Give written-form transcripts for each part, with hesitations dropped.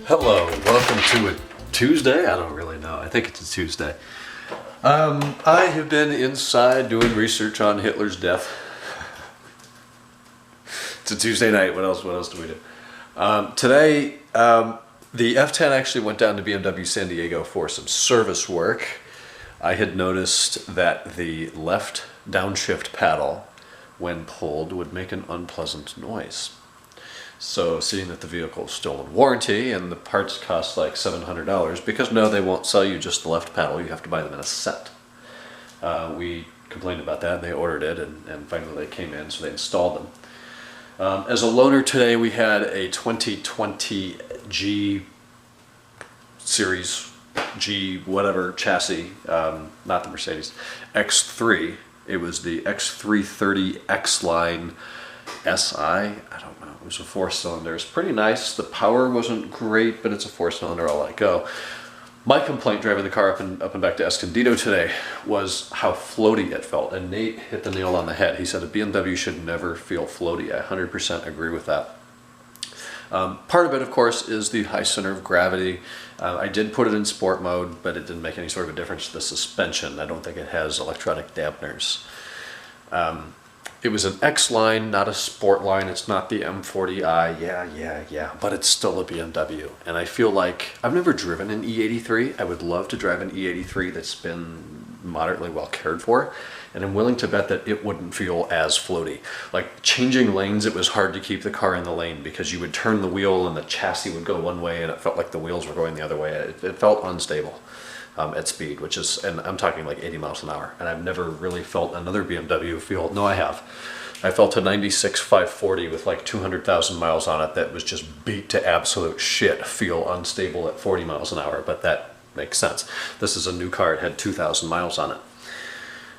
Hello, welcome to a Tuesday? I don't really know. I think it's a Tuesday. I have been inside doing research on Hitler's death. It's a Tuesday night. What else do we do? Today, the F10 actually went down to BMW San Diego for some service work. I had noticed that the left downshift paddle, when pulled, would make an unpleasant noise. So seeing that the vehicle is still in warranty and the parts cost like $700, because no, they won't sell you just the left paddle, you have to buy them in a set. We complained about that and they ordered it, and finally they came in, so they installed them. As a loaner today, we had a 2020 G Series, G whatever chassis, not the Mercedes, X3. It was the X330 X-Line SI, I don't know, it was a 4-cylinder. It's pretty nice. The power wasn't great, but it's a 4-cylinder, I'll let it go. My complaint driving the car up and back to Escondido today was how floaty it felt, and Nate hit the nail on the head. He said a BMW should never feel floaty. I 100% agree with that. Part of it, of course, is the high center of gravity. I did put it in sport mode, but it didn't make any sort of a difference to the suspension. I don't think it has electronic dampeners. It was an X-Line, not a sport line. It's not the M40i, yeah, but it's still a BMW. And I feel like, I've never driven an E83. I would love to drive an E83 that's been moderately well cared for. And I'm willing to bet that it wouldn't feel as floaty. Like changing lanes, it was hard to keep the car in the lane because you would turn the wheel and the chassis would go one way and it felt like the wheels were going the other way. It felt unstable. At speed, which is, and I'm talking like 80 miles an hour, and I've never really felt another BMW feel, no I have. I felt a 96 540 with like 200,000 miles on it that was just beat to absolute shit feel unstable at 40 miles an hour, but that makes sense. This is a new car, it had 2,000 miles on it.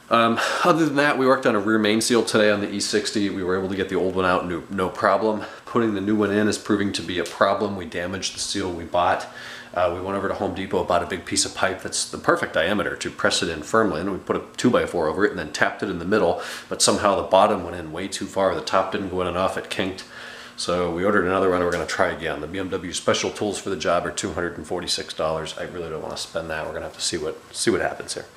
Other than that, we worked on a rear main seal today on the E60. We were able to get the old one out, no problem. Putting the new one in is proving to be a problem. We damaged the seal we bought. We went over to Home Depot, bought a big piece of pipe that's the perfect diameter to press it in firmly, and we put a 2x4 over it and then tapped it in the middle, but somehow the bottom went in way too far, the top didn't go in enough, it kinked. So we ordered another one and we're going to try again. The BMW special tools for the job are $246. I really don't want to spend that. We're going to have to see what happens here.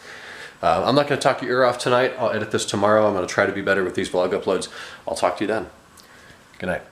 I'm not going to talk your ear off tonight. I'll edit this tomorrow. I'm going to try to be better with these vlog uploads. I'll talk to you then. Good night.